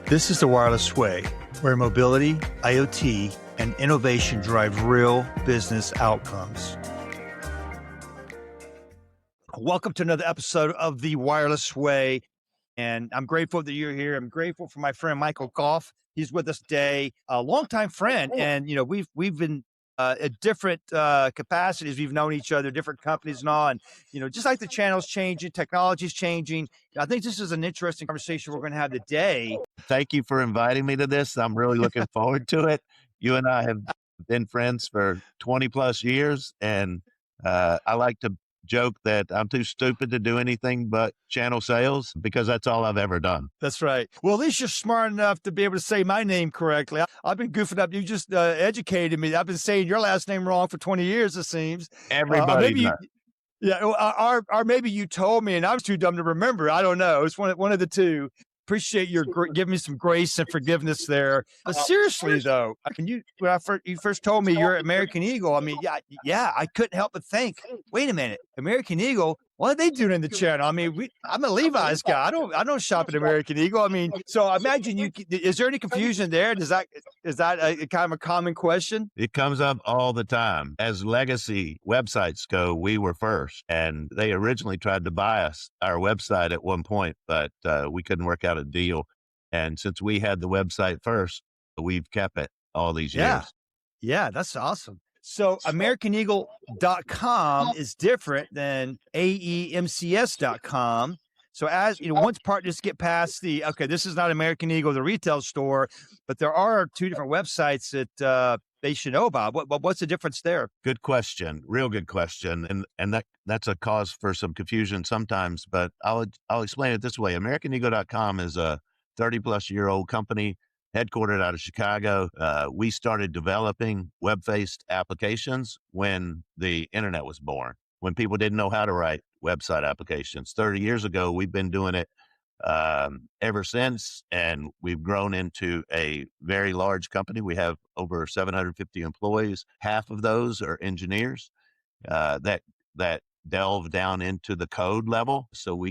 This is the wireless way, where mobility, IoT, and innovation drive real business outcomes. Welcome to another episode of the wireless way. And I'm grateful that you're here. I'm grateful for my friend, Michael Gough. He's with us today, a longtime friend. And, we've been at different capacities. We've known each other, different companies and all. And, just like the channel's changing, technology's changing. I think this is an interesting conversation we're going to have today. Thank you for inviting me to this. I'm really looking forward to it. You and I have been friends for 20 plus years. And I like to joke that I'm too stupid to do anything but channel sales because that's all I've ever done. That's right. Well, at least you're smart enough to be able to say my name correctly. I've been goofing up. You just educated me. I've been saying your last name wrong for 20 years, it seems. Everybody knows. Or maybe you told me and I was too dumb to remember. I don't know. It's one of the two. Appreciate your giving me some grace and forgiveness there. But seriously, though, when you first told me you're American Eagle, I mean, I couldn't help but think, wait a minute, American Eagle, what are they doing in the channel? I mean, I'm a Levi's guy. I don't shop at American Eagle. I mean, so I imagine is there any confusion there? Is that a kind of a common question? It comes up all the time. As legacy websites go, we were first, and they originally tried to buy us, our website at one point, but we couldn't work out a deal. And since we had the website first, we've kept it all these years. Yeah, that's awesome. So AmericanEagle.com is different than AEMCS.com. So as once partners get past this is not American Eagle, the retail store, but there are two different websites that they should know about. What's the difference there? Good question. Real good question. And that's a cause for some confusion sometimes, but I'll explain it this way. AmericanEagle.com is a 30 plus year old company headquartered out of Chicago. We started developing web-based applications when the internet was born, when people didn't know how to write website applications. 30 years ago, we've been doing it ever since, and we've grown into a very large company. We have over 750 employees. Half of those are engineers that delve down into the code level, so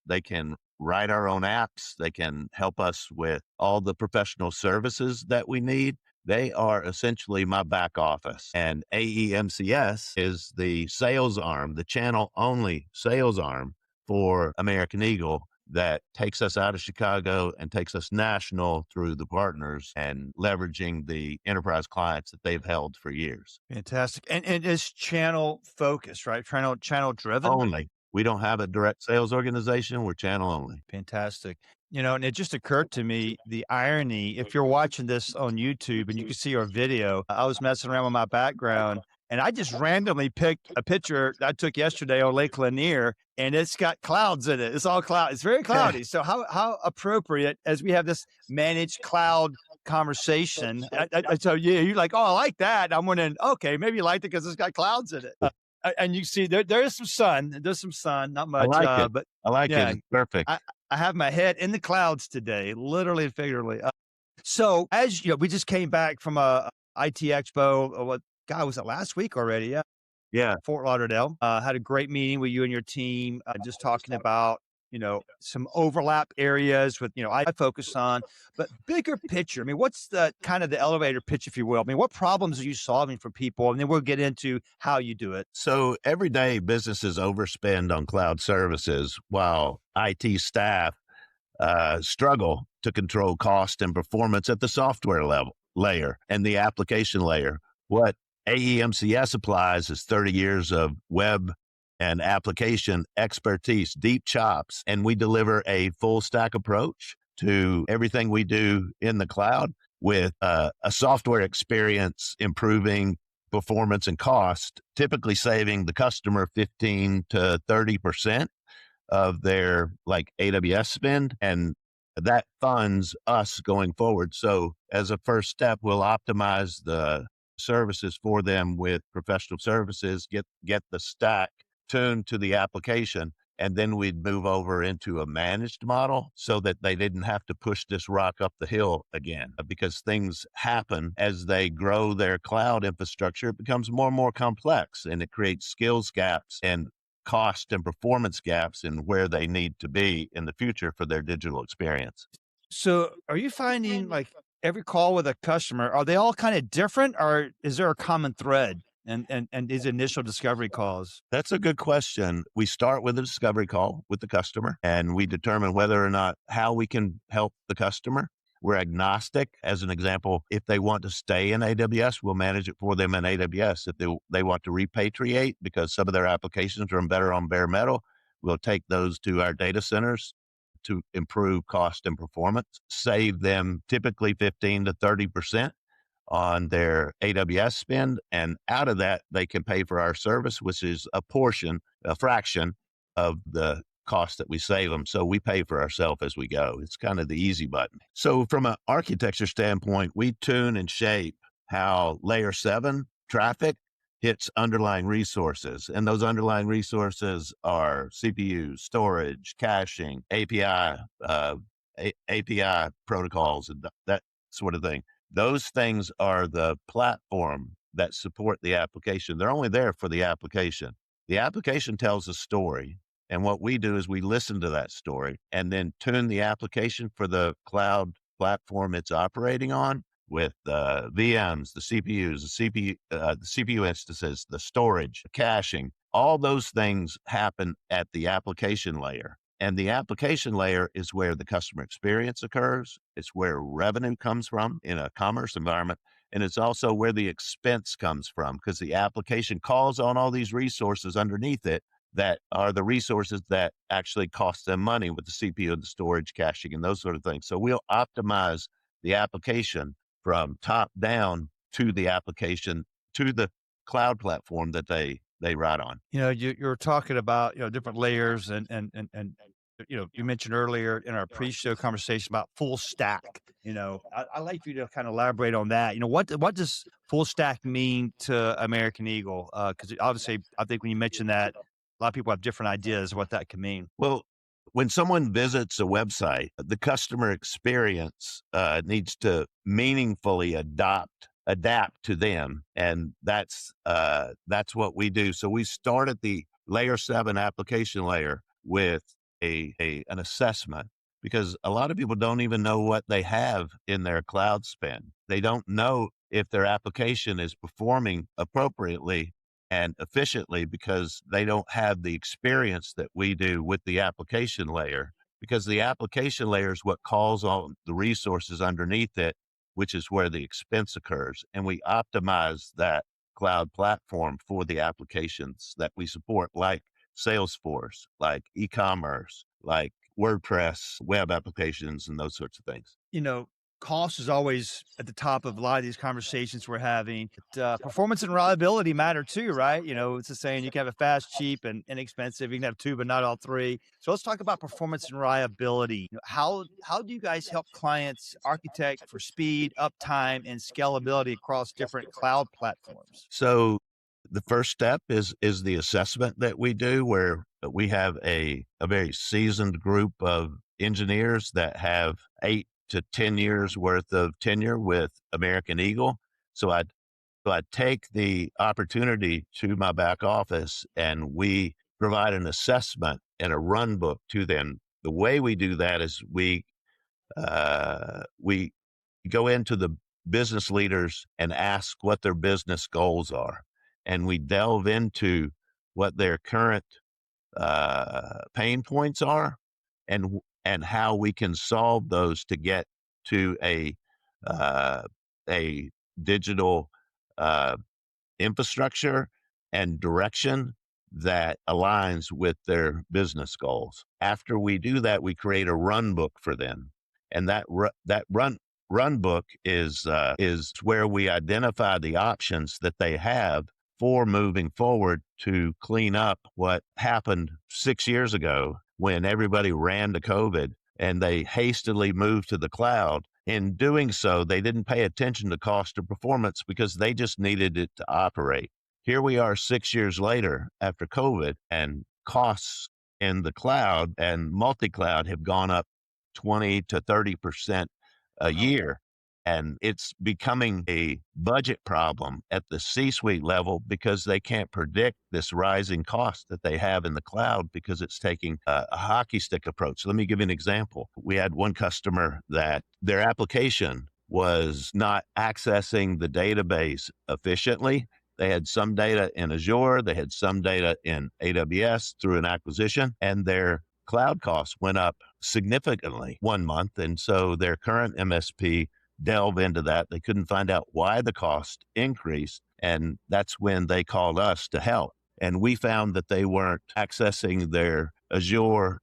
they can write our own apps. They can help us with all the professional services that we need. They are essentially my back office. And AEMCS is the sales arm, the channel only sales arm for American Eagle that takes us out of Chicago and takes us national through the partners and leveraging the enterprise clients that they've held for years. Fantastic. And it's channel focused, right? Channel driven? Only. We don't have a direct sales organization. We're channel only. Fantastic. And it just occurred to me, the irony, if you're watching this on YouTube and you can see our video, I was messing around with my background and I just randomly picked a picture I took yesterday on Lake Lanier and it's got clouds in it. It's all cloud. It's very cloudy. So how appropriate as we have this managed cloud conversation. So you're like, oh, I like that. And I'm wondering, okay, maybe you liked it because it's got clouds in it. And you see there is some sun. There's some sun, not much. I like it. But I like it. It's perfect. I have my head in the clouds today, literally and figuratively. So as we just came back from a IT Expo. Was it last week already? Yeah. Fort Lauderdale. Had a great meeting with you and your team, just talking about some overlap areas with, I focus on, but bigger picture. I mean, what's the kind of the elevator pitch, if you will? I mean, what problems are you solving for people? And then we'll get into how you do it. So every day businesses overspend on cloud services while IT staff struggle to control cost and performance at the software layer and the application layer. What AEMCS applies is 30 years of web and application expertise, deep chops, and we deliver a full stack approach to everything we do in the cloud with a software experience improving performance and cost, typically saving the customer 15 to 30% of their AWS spend, and that funds us going forward. So as a first step, we'll optimize the services for them with professional services, get the stack tuned to the application, and then we'd move over into a managed model so that they didn't have to push this rock up the hill again, because things happen as they grow their cloud infrastructure. It becomes more and more complex, and it creates skills gaps and cost and performance gaps in where they need to be in the future for their digital experience. So, are you finding, like, every call with a customer, are they all kinda different, or is there a common thread and these initial discovery calls? That's a good question. We start with a discovery call with the customer and we determine whether or not how we can help the customer. We're agnostic. As an example, if they want to stay in AWS, we'll manage it for them in AWS. If they want to repatriate because some of their applications are better on bare metal, we'll take those to our data centers to improve cost and performance, save them typically 15 to 30% on their AWS spend. And out of that, they can pay for our service, which is a portion, a fraction of the cost that we save them. So we pay for ourselves as we go. It's kind of the easy button. So from an architecture standpoint, we tune and shape how layer 7 traffic hits underlying resources. And those underlying resources are CPU, storage, caching, API protocols, and that sort of thing. Those things are the platform that support the application. They're only there for the application. The application tells a story. And what we do is we listen to that story and then tune the application for the cloud platform it's operating on with VMs, the CPUs, the CPU instances, the storage, the caching. All those things happen at the application layer. And the application layer is where the customer experience occurs. It's where revenue comes from in a commerce environment. And it's also where the expense comes from because the application calls on all these resources underneath it that are the resources that actually cost them money with the CPU and the storage, caching, and those sort of things. So we'll optimize the application from top down to the application to the cloud platform that they ride on. You're talking about, different layers and you mentioned earlier in our pre-show conversation about full stack. I'd like for you to kind of elaborate on that. What does full stack mean to American Eagle? Because obviously, I think when you mention that, a lot of people have different ideas of what that can mean. Well, when someone visits a website, the customer experience needs to meaningfully adapt to them, and that's what we do. So we start at the layer 7 application layer with an assessment because a lot of people don't even know what they have in their cloud spend. They don't know if their application is performing appropriately and efficiently because they don't have the experience that we do with the application layer, because the application layer is what calls on the resources underneath it, which is where the expense occurs. And we optimize that cloud platform for the applications that we support, like Salesforce, like e-commerce, like WordPress, web applications, and those sorts of things. You know, Cost is always at the top of a lot of these conversations we're having. But, performance and reliability matter too, right? It's the saying you can have it fast, cheap, and inexpensive. You can have two, but not all three. So let's talk about performance and reliability. How do you guys help clients architect for speed, uptime, and scalability across different cloud platforms? So the first step is the assessment that we do, where we have a very seasoned group of engineers that have 8 to 10 years worth of tenure with American Eagle. So I take the opportunity to my back office and we provide an assessment and a run book to them. The way we do that is we go into the business leaders and ask what their business goals are. And we delve into what their current pain points are and how we can solve those to get to uh, a digital uh, infrastructure and direction that aligns with their business goals. After we do that, we create a run book for them, and that run book is where we identify the options that they have for moving forward to clean up what happened 6 years ago when everybody ran to COVID and they hastily moved to the cloud. In doing so, they didn't pay attention to cost or performance because they just needed it to operate. Here we are 6 years later after COVID, and costs in the cloud and multi cloud have gone up 20 to 30% a year. And it's becoming a budget problem at the C-suite level because they can't predict this rising cost that they have in the cloud because it's taking a hockey stick approach. Let me give you an example. We had one customer that their application was not accessing the database efficiently. They had some data in Azure, they had some data in AWS through an acquisition, and their cloud costs went up significantly one month. And so their current MSP delve into that. They couldn't find out why the cost increased. And that's when they called us to help. And we found that they weren't accessing their Azure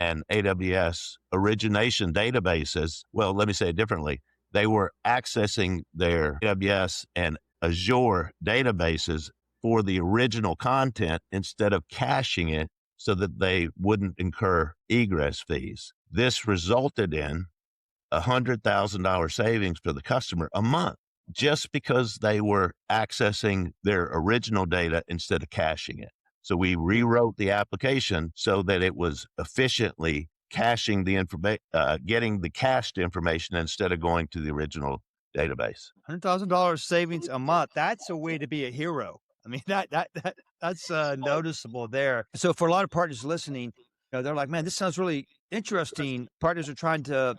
and AWS origination databases. Well, let me say it differently. They were accessing their AWS and Azure databases for the original content instead of caching it so that they wouldn't incur egress fees. This resulted in $100,000 savings for the customer a month just because they were accessing their original data instead of caching it. So we rewrote the application so that it was efficiently caching the information, getting the cached information instead of going to the original database. $100,000 savings a month. That's a way to be a hero. I mean, that's noticeable there. So for a lot of partners listening, they're like, man, this sounds really interesting. Partners are trying to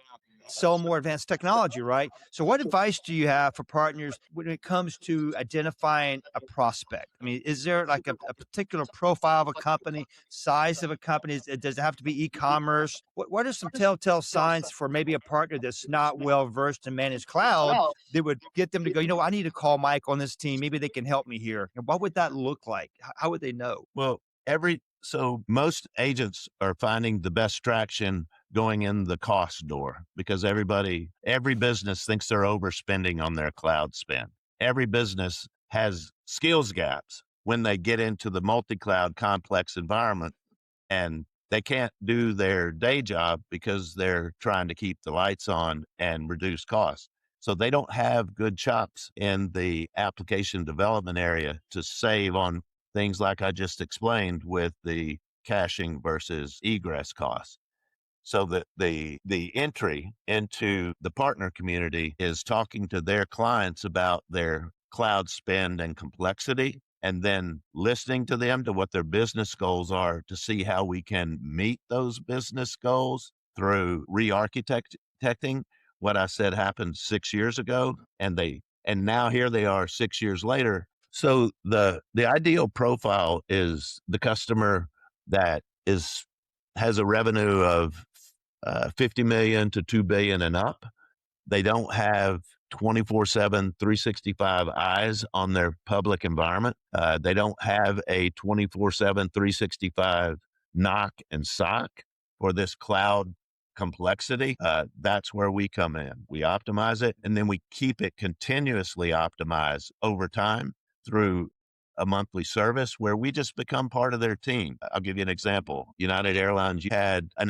sell more advanced technology, right? So what advice do you have for partners when it comes to identifying a prospect? I mean, is there like a particular profile of a company, size of a company? Does it have to be e-commerce? What are some telltale signs for maybe a partner that's not well versed in managed cloud that would get them to go, I need to call Mike on this team. Maybe they can help me here. And what would that look like? How would they know? Well, so most agents are finding the best traction going in the cost door because every business thinks they're overspending on their cloud spend. Every business has skills gaps when they get into the multi-cloud complex environment, and they can't do their day job because they're trying to keep the lights on and reduce costs. So they don't have good chops in the application development area to save on things like I just explained with the caching versus egress costs. So the entry into the partner community is talking to their clients about their cloud spend and complexity, and then listening to them to what their business goals are to see how we can meet those business goals through re-architecting what I said happened 6 years ago. And now here they are 6 years later. So the ideal profile is the customer that has a revenue of 50 million to 2 billion and up. They don't have 24/7, 365 eyes on their public environment. They don't have a 24/7, 365 knock and sock for this cloud complexity. That's where we come in. We optimize it, and then we keep it continuously optimized over time through a monthly service where we just become part of their team. I'll give you an example. United Airlines had an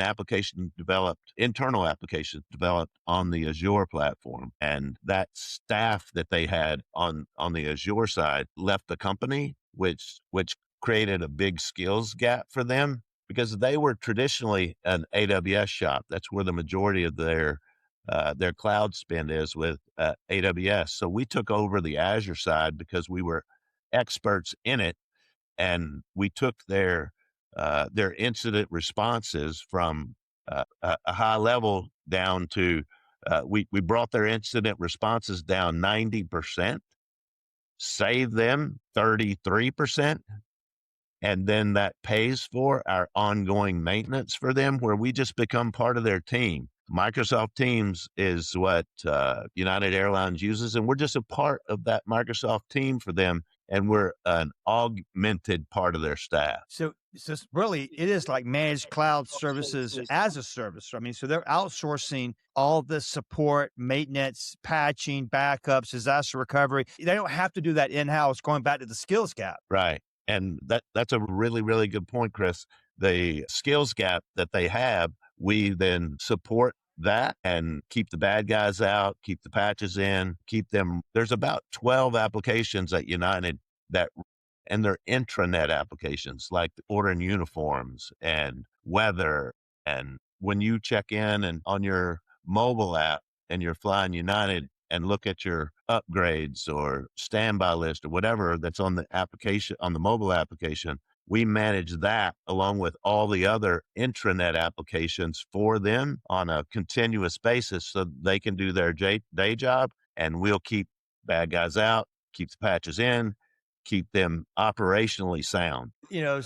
internal application developed on the Azure platform. And that staff that they had on the Azure side left the company, which created a big skills gap for them because they were traditionally an AWS shop. That's where the majority of their cloud spend is with AWS. So we took over the Azure side because we were experts in it, and we took their incident responses from a high level down to we brought their incident responses down 90%, saved them 33%, and then that pays for our ongoing maintenance for them, where we just become part of their team. Microsoft Teams is what United Airlines uses, and we're just a part of that Microsoft team for them, and we're an augmented part of their staff. So really, it is like managed cloud services as a service. I mean, so they're outsourcing all the support, maintenance, patching, backups, disaster recovery. They don't have to do that in-house, going back to the skills gap. Right. And that's a really, really good point, Chris. The skills gap that they have, we then support that and keep the bad guys out, keep the patches in, keep them. There's about 12 applications at United and they're intranet applications like ordering uniforms and weather. And when you check in and on your mobile app and you're flying United, and look at your upgrades or standby list or whatever that's on the application, on the mobile application. We manage that along with all the other intranet applications for them on a continuous basis so they can do their day job, and we'll keep bad guys out, keep the patches in, keep them operationally sound. You know,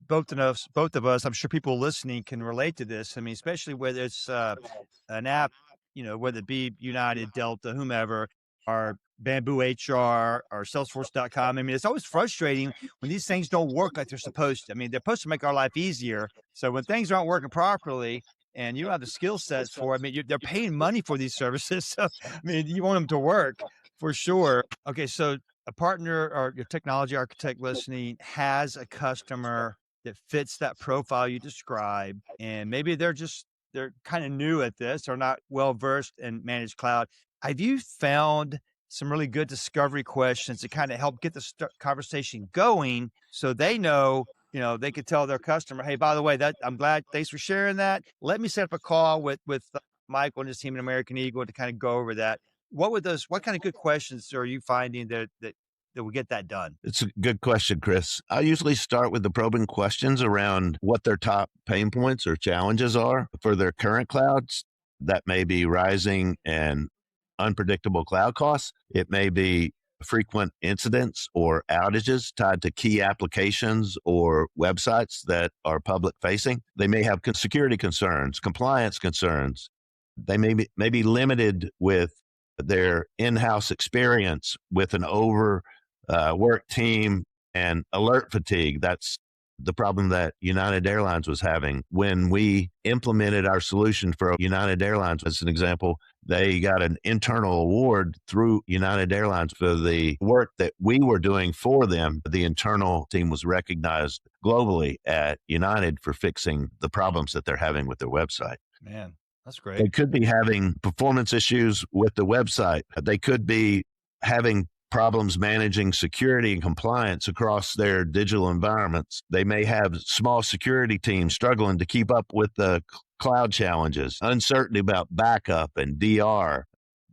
both of us, I'm sure people listening can relate to this. I mean, especially whether it's an app, whether it be United, Delta, whomever, or Bamboo HR or Salesforce.com. I mean, it's always frustrating when these things don't work like they're supposed to. I mean, they're supposed to make our life easier. So when things aren't working properly and you don't have the skill sets for it, I mean, they're paying money for these services. So, I mean, you want them to work for sure. Okay. So a partner or your technology architect listening has a customer that fits that profile you described, and maybe they're kind of new at this or not well versed in managed cloud. Have you found some really good discovery questions to kind of help get the conversation going so they know, they could tell their customer, hey, by the way, that I'm glad, thanks for sharing that. Let me set up a call with Michael and his team at American Eagle to kind of go over that. What kind of good questions are you finding that will get that done? It's a good question, Chris. I usually start with the probing questions around what their top pain points or challenges are for their current clouds. That may be rising and unpredictable cloud costs. It may be frequent incidents or outages tied to key applications or websites that are public facing. They may have security concerns, compliance concerns. They may be limited with their in-house experience with an work team and alert fatigue. That's the problem that United Airlines was having. When we implemented our solution for United Airlines, as an example, they got an internal award through United Airlines for the work that we were doing for them. The internal team was recognized globally at United for fixing the problems that they're having with their website. Man, that's great. They could be having performance issues with the website. They could be having problems managing security and compliance across their digital environments. They may have small security teams struggling to keep up with the cloud challenges, uncertainty about backup and DR.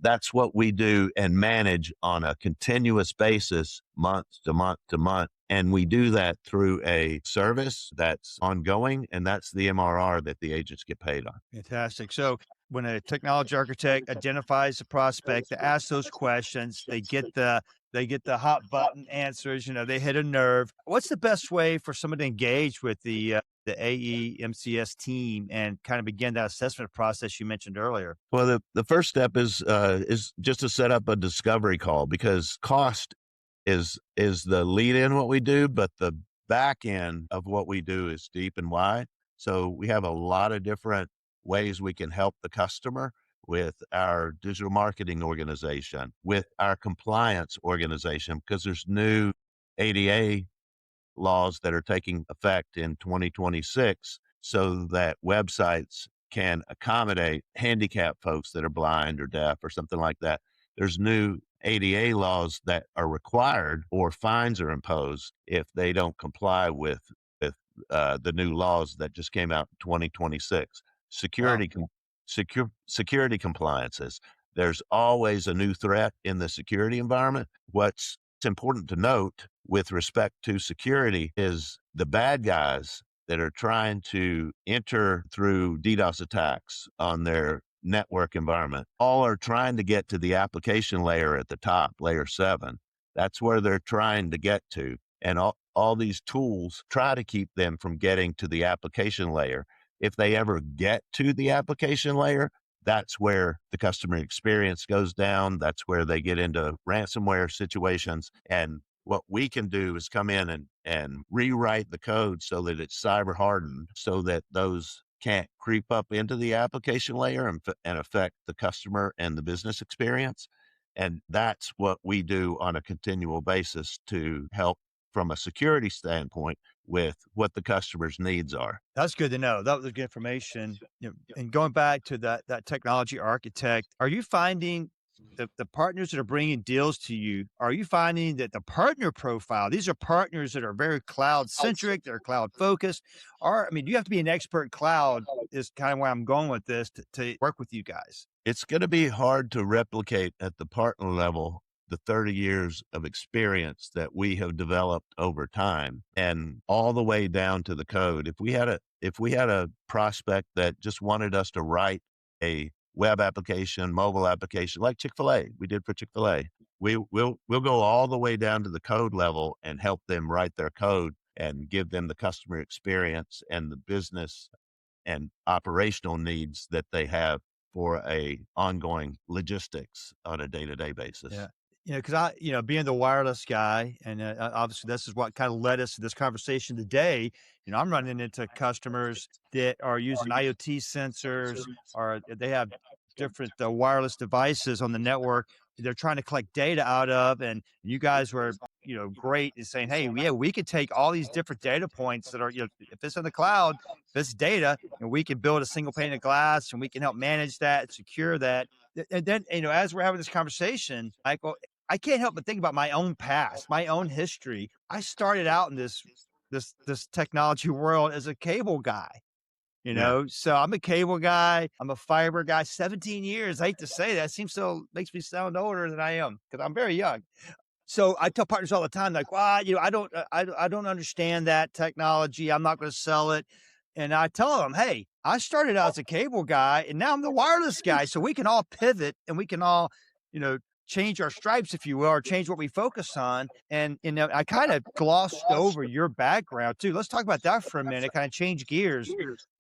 That's what we do and manage on a continuous basis, month to month to month. And we do that through a service that's ongoing, and that's the MRR that the agents get paid on. Fantastic. So when a technology architect identifies a prospect to ask those questions, they get the hot button answers, they hit a nerve. What's the best way for someone to engage with the AE MCS team and kind of begin that assessment process you mentioned earlier? Well, the first step is just to set up a discovery call, because cost is the lead in what we do, but the back end of what we do is deep and wide. So we have a lot of different ways we can help the customer with our digital marketing organization, with our compliance organization, because there's new ADA laws that are taking effect in 2026 so that websites can accommodate handicapped folks that are blind or deaf or something like that. There's new ADA laws that are required or fines are imposed if they don't comply with the new laws that just came out in 2026. Wow. Security compliances. There's always a new threat in the security environment. What's important to note with respect to security is the bad guys that are trying to enter through DDoS attacks on their network environment all are trying to get to the application layer at the top, layer 7. That's where they're trying to get to. And all these tools try to keep them from getting to the application layer. If they ever get to the application layer, that's where the customer experience goes down. That's where they get into ransomware situations. And what we can do is come in and rewrite the code so that it's cyber hardened, so that those can't creep up into the application layer and affect the customer and the business experience. And that's what we do on a continual basis to help from a security standpoint with what the customer's needs are. That's good to know. That was good information. And going back to that technology architect, are you finding the partners that are bringing deals to you, are you finding that the partner profile, these are partners that are very cloud centric, they're cloud focused, or, I mean, do you have to be an expert cloud is kind of where I'm going with this to work with you guys? It's going to be hard to replicate at the partner level the 30 years of experience that we have developed over time and all the way down to the code. If we had a prospect that just wanted us to write a web application, mobile application like Chick-fil-A, we did for Chick-fil-A. We'll go all the way down to the code level and help them write their code and give them the customer experience and the business and operational needs that they have for a ongoing logistics on a day-to-day basis. Yeah. Because I, being the wireless guy, and obviously this is what kind of led us to this conversation today. I'm running into customers that are using IoT sensors, or they have different wireless devices on the network. They're trying to collect data out of, and you guys were, great in saying, "Hey, yeah, we could take all these different data points that are, if it's in the cloud, if it's data, and we can build a single pane of glass, and we can help manage that, secure that." And then, as we're having this conversation, Michael, I can't help but think about my own past, my own history. I started out in this technology world as a cable guy, Yeah. so I'm a cable guy, I'm a fiber guy, 17 years. I hate to say that. Makes me sound older than I am because I'm very young. So I tell partners all the time, like, well, I don't understand that technology. I'm not going to sell it. And I tell them, hey, I started out as a cable guy and now I'm the wireless guy. So we can all pivot and we can all, you know, change our stripes, if you will, or change what we focus on. And, I kind of glossed over your background too. Let's talk about that for a minute, kind of change gears.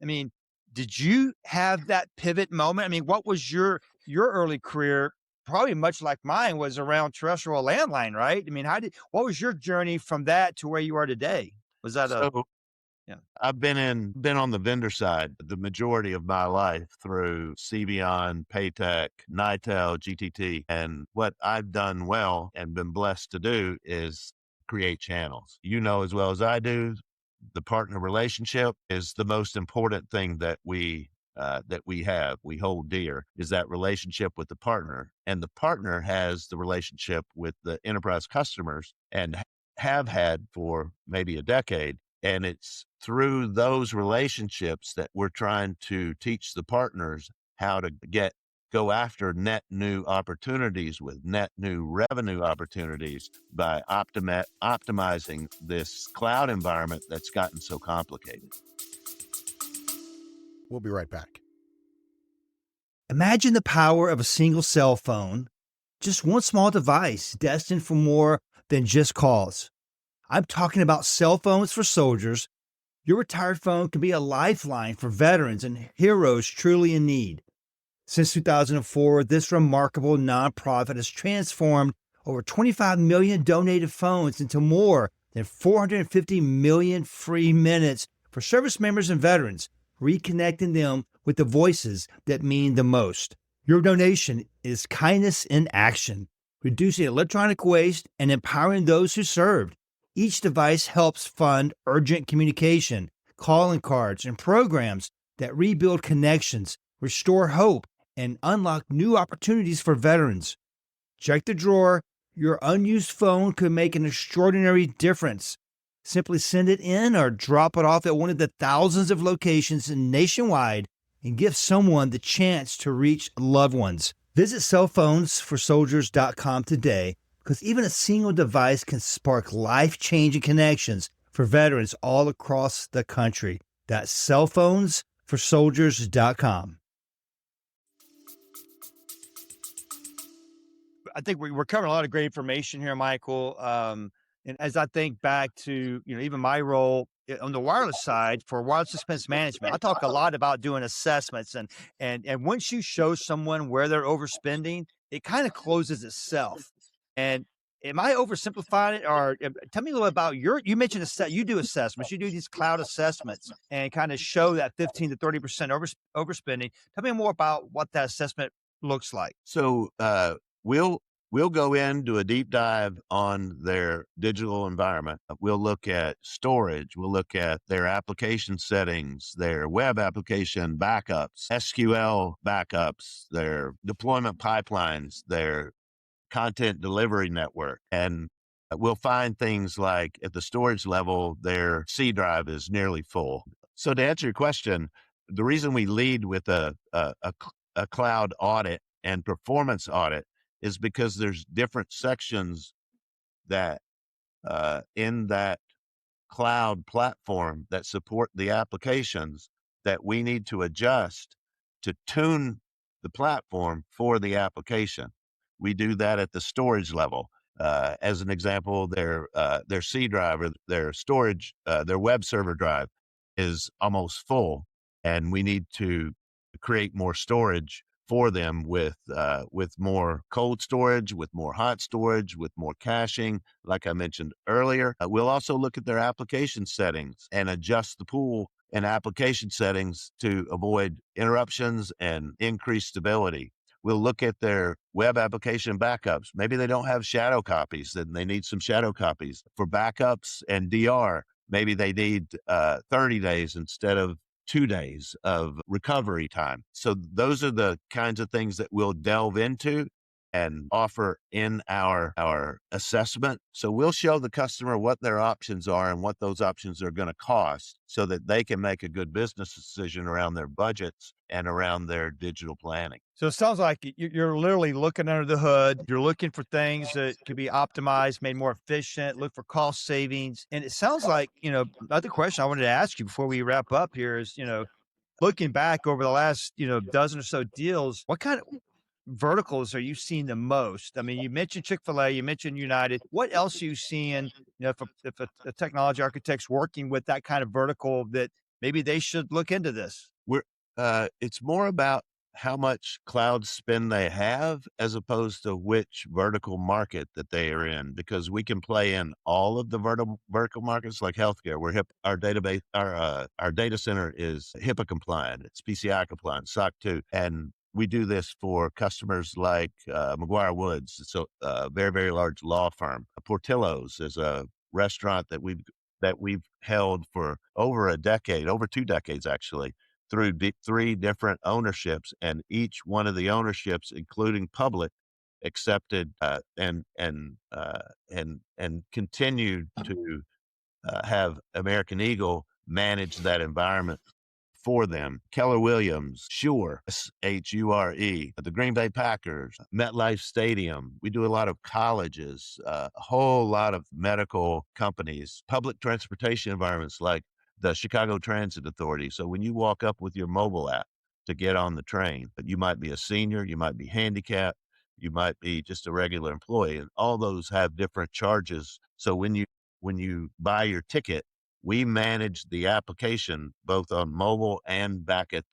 I mean, did you have that pivot moment? I mean, what was your early career? Probably much like mine was around terrestrial landline, right? I mean, what was your journey from that to where you are today? Was that a So yeah. I've been on the vendor side the majority of my life through CBON, Paytech, Nitel, GTT. And what I've done well and been blessed to do is create channels. You know as well as I do, the partner relationship is the most important thing that we hold dear is that relationship with the partner, and the partner has the relationship with the enterprise customers and have had for maybe a decade. And it's through those relationships that we're trying to teach the partners how to go after net new opportunities with net new revenue opportunities by optimizing this cloud environment that's gotten so complicated. We'll be right back. Imagine the power of a single cell phone, just one small device destined for more than just calls. I'm talking about cell phones for soldiers. Your retired phone can be a lifeline for veterans and heroes truly in need. Since 2004, this remarkable nonprofit has transformed over 25 million donated phones into more than 450 million free minutes for service members and veterans, reconnecting them with the voices that mean the most. Your donation is kindness in action, reducing electronic waste and empowering those who served. Each device helps fund urgent communication, calling cards, and programs that rebuild connections, restore hope, and unlock new opportunities for veterans. Check the drawer. Your unused phone could make an extraordinary difference. Simply send it in or drop it off at one of the thousands of locations nationwide and give someone the chance to reach loved ones. Visit cellphonesforsoldiers.com today, because even a single device can spark life-changing connections for veterans all across the country. That's cellphonesforsoldiers.com. I think we're covering a lot of great information here, Michael. And as I think back to, even my role on the wireless side for wireless expense management, I talk a lot about doing assessments and once you show someone where they're overspending, it kind of closes itself. And am I oversimplifying it, or tell me a little about you mentioned you do assessments, you do these cloud assessments and kind of show that 15 to 30% overspending. Tell me more about what that assessment looks like. So we'll We'll go in, do a deep dive on their digital environment. We'll look at storage. We'll look at their application settings, their web application backups, SQL backups, their deployment pipelines, their content delivery network. And we'll find things like at the storage level, their C drive is nearly full. So to answer your question, the reason we lead with a cloud audit and performance audit is because there's different sections that in that cloud platform that support the applications that we need to adjust to tune the platform for the application. We do that at the storage level. As an example, their C drive or their storage, their web server drive is almost full, and we need to create more storage for them with more cold storage, with more hot storage, with more caching, like I mentioned earlier. We'll also look at their application settings and adjust the pool and application settings to avoid interruptions and increase stability. We'll look at their web application backups. Maybe they don't have shadow copies, then they need some shadow copies. For backups and DR, maybe they need 30 days instead of 2 days of recovery time. So those are the kinds of things that we'll delve into and offer in our assessment. So we'll show the customer what their options are and what those options are going to cost so that they can make a good business decision around their budgets and around their digital planning. So it sounds like you're literally looking under the hood. You're looking for things that could be optimized, made more efficient, look for cost savings. And it sounds like, another question I wanted to ask you before we wrap up here is, looking back over the last, dozen or so deals, what kind of verticals are you seeing the most? I mean, you mentioned Chick-fil-A, you mentioned United. What else are you seeing, if a technology architect's working with that kind of vertical that maybe they should look into this? It's more about how much cloud spend they have as opposed to which vertical market that they are in, because we can play in all of the vertical markets like healthcare. Our database, our data center is HIPAA compliant. It's PCI compliant, SOC 2. And we do this for customers like McGuire Woods. It's a very, very large law firm. Portillo's is a restaurant that we've held for over a decade, over 2 decades actually, through three different ownerships, and each one of the ownerships, including public, accepted and continued to have American Eagle manage that environment for them. Keller Williams, Shure, Shure, the Green Bay Packers, MetLife Stadium. We do a lot of colleges, a whole lot of medical companies, public transportation environments like the Chicago Transit Authority. So when you walk up with your mobile app to get on the train, but you might be a senior, you might be handicapped, you might be just a regular employee, and all those have different charges. So when you buy your ticket, we manage the application both on mobile and back at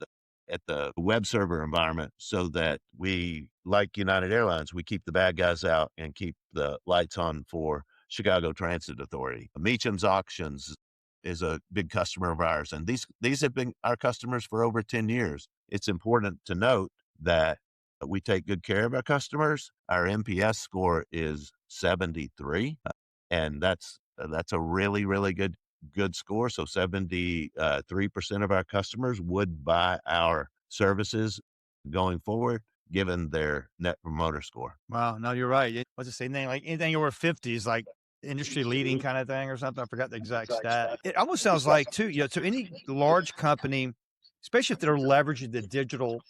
the web server environment so that we, like United Airlines, we keep the bad guys out and keep the lights on for Chicago Transit Authority. Meacham's Auctions is a big customer of ours, and these have been our customers for over 10 years. It's important to note that we take good care of our customers. Our NPS score is 73, and that's a really, really good score. So 73% of our customers would buy our services going forward, given their net promoter score. Wow, no, you're right. What's the same thing? Like anything over 50 is like industry leading kind of thing or something. I forgot the exact stat. It almost sounds like too, so any large company, especially if they're leveraging the digital,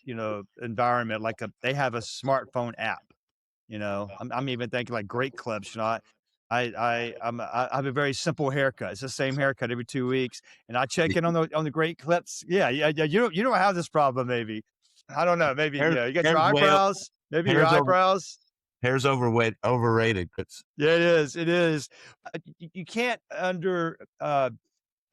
environment, like they have a smartphone app. I'm even thinking like Great Clips. I have a very simple haircut. It's the same haircut every 2 weeks, and I check in on the Great Clips. Yeah, yeah, yeah. You don't have this problem, maybe. I don't know. Maybe you got your Hair's way up, eyebrows. Maybe your hair's over, eyebrows. hair's overrated. It's Yeah, it is. It is. You can't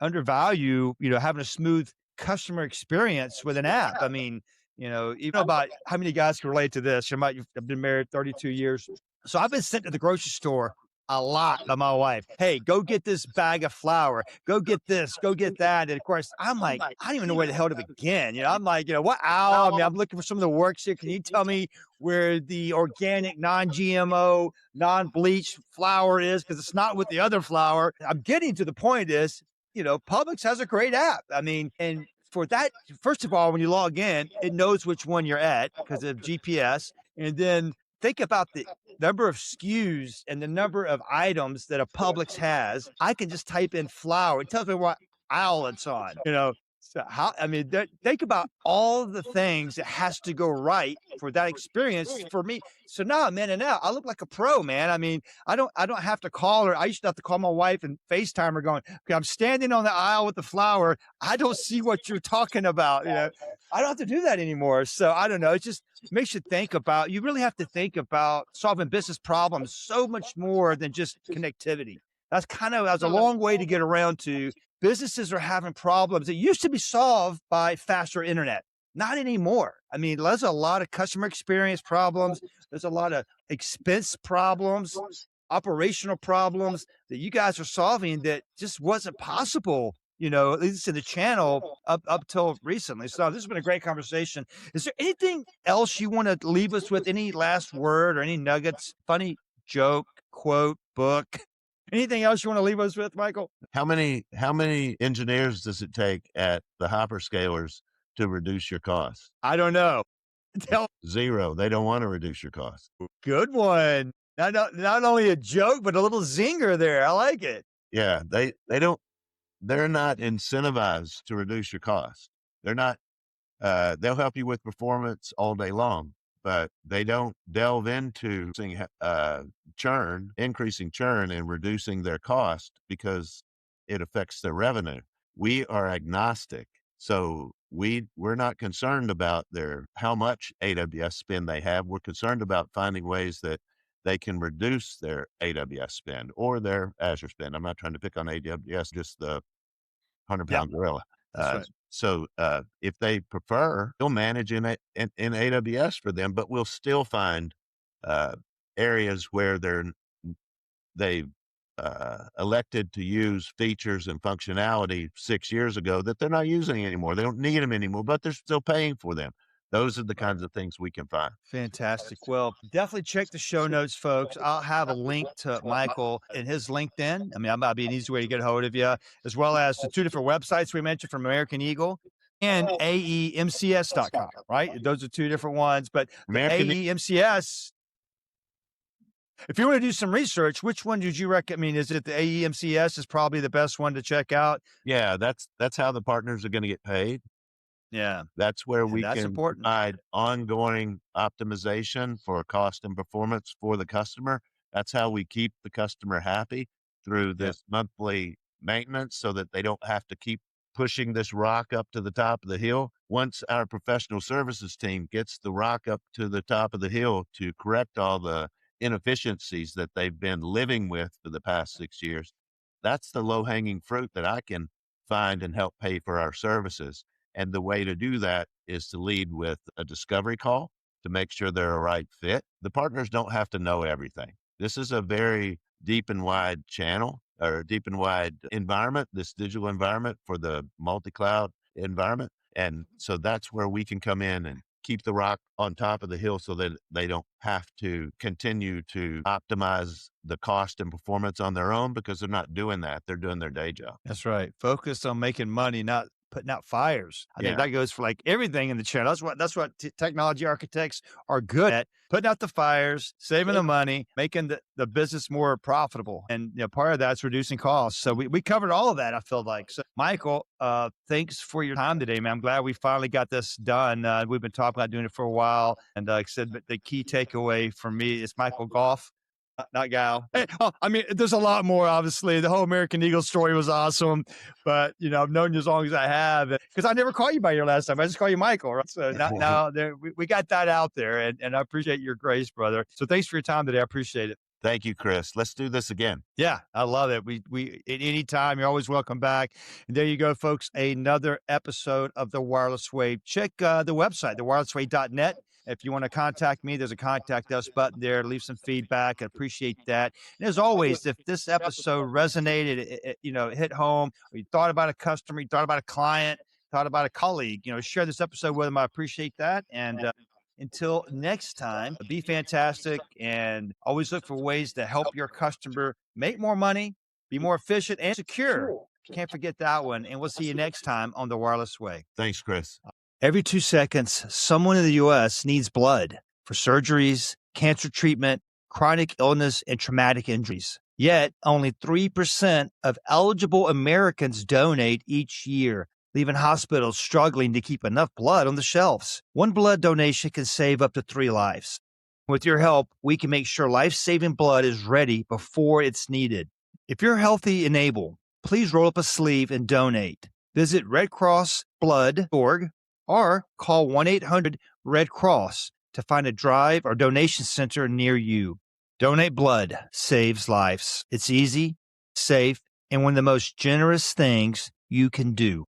undervalue, having a smooth customer experience with an app. I mean, even about how many guys can relate to this. I've been married 32 years. So I've been sent to the grocery store a lot by my wife. Hey, go get this bag of flour. Go get this. Go get that. And of course, I'm like, I don't even know where the hell to begin. I'm like, what aisle? I mean, I'm looking for some of the works here. Can you tell me where the organic, non-GMO, non-bleached flour is? Because it's not with the other flour. I'm getting to the point is, Publix has a great app. I mean, and for that, first of all, when you log in, it knows which one you're at because of GPS. And then think about the number of SKUs and the number of items that a Publix has. I can just type in flour. It tells me what aisle it's on. So think about all the things that has to go right for that experience for me. So now I'm in and out. I look like a pro, man. I mean, I don't have to call her. I used to have to call my wife and FaceTime her going, okay, I'm standing on the aisle with the flour. I don't see what you're talking about. I don't have to do that anymore. So I don't know. It just makes you think about, you really have to think about solving business problems so much more than just connectivity. That's a long way to get around to. Businesses are having problems that used to be solved by faster internet. Not anymore. I mean, there's a lot of customer experience problems. There's a lot of expense problems, operational problems that you guys are solving that just wasn't possible, at least in the channel up till recently. So this has been a great conversation. Is there anything else you want to leave us with? Any last word or any nuggets, funny joke, quote, book? Anything else you want to leave us with, Michael? How many engineers does it take at the hyperscalers to reduce your costs? I don't know. Zero. They don't want to reduce your costs. Good one. Not only a joke, but a little zinger there. I like it. Yeah, they're not incentivized to reduce your costs. They're not. They'll help you with performance all day long, but they don't delve into increasing churn and reducing their cost because it affects their revenue. We are agnostic. So we're not concerned about how much AWS spend they have. We're concerned about finding ways that they can reduce their AWS spend or their Azure spend. I'm not trying to pick on AWS, just the 100-pound gorilla. That's right. So if they prefer, we'll manage in AWS for them, but we'll still find areas where they've elected to use features and functionality 6 years ago that they're not using anymore. They don't need them anymore, but they're still paying for them. Those are the kinds of things we can find. Fantastic. Well, definitely check the show notes, folks. I'll have a link to Michael in his LinkedIn. I mean, that might be an easy way to get a hold of you, as well as the two different websites we mentioned from American Eagle and AEMCS.com, right? Those are two different ones. But AEMCS, if you want to do some research, which one did you recommend? I mean, is it the AEMCS is probably the best one to check out? Yeah, that's how the partners are going to get paid. Yeah. That's where we can important. provide ongoing optimization for cost and performance for the customer. That's how we keep the customer happy through this monthly maintenance so that they don't have to keep pushing this rock up to the top of the hill. Once our professional services team gets the rock up to the top of the hill to correct all the inefficiencies that they've been living with for the past 6 years, that's the low-hanging fruit that I can find and help pay for our services. And the way to do that is to lead with a discovery call to make sure they're a right fit. The partners don't have to know everything. This is a very deep and wide channel or deep and wide environment, this digital environment for the multi-cloud environment. And so that's where we can come in and keep the rock on top of the hill so that they don't have to continue to optimize the cost and performance on their own because they're not doing that. They're doing their day job. That's right. Focus on making money, not putting out fires. I think that goes for like everything in the channel. That's what technology architects are good at, putting out the fires, saving the money, making the business more profitable. And part of that's reducing costs. So we covered all of that, I feel like. So Michael, thanks for your time today, man. I'm glad we finally got this done. We've been talking about doing it for a while. And like I said, but the key takeaway for me is Michael Gough. Not Gough. Hey, I mean, there's a lot more, obviously. The whole American Eagle story was awesome. But, I've known you as long as I have. Because I never called you by your last time. I just call you Michael. Right? So now we got that out there. And I appreciate your grace, brother. So thanks for your time today. I appreciate it. Thank you, Chris. Let's do this again. Yeah, I love it. We at any time, you're always welcome back. And there you go, folks. Another episode of The Wireless Way. Check the website, thewirelessway.net. If you want to contact me, there's a contact us button there. Leave some feedback. I appreciate that. And as always, if this episode resonated, hit home, or you thought about a customer, you thought about a client, thought about a colleague, share this episode with them. I appreciate that. And until next time, be fantastic and always look for ways to help your customer make more money, be more efficient and secure. Can't forget that one. And we'll see you next time on The Wireless Way. Thanks, Chris. Every 2 seconds, someone in the U.S. needs blood for surgeries, cancer treatment, chronic illness, and traumatic injuries. Yet, only 3% of eligible Americans donate each year, leaving hospitals struggling to keep enough blood on the shelves. One blood donation can save up to 3 lives. With your help, we can make sure life-saving blood is ready before it's needed. If you're healthy and able, please roll up a sleeve and donate. Visit redcrossblood.org or call 1-800-RED-CROSS to find a drive or donation center near you. Donate blood saves lives. It's easy, safe, and one of the most generous things you can do.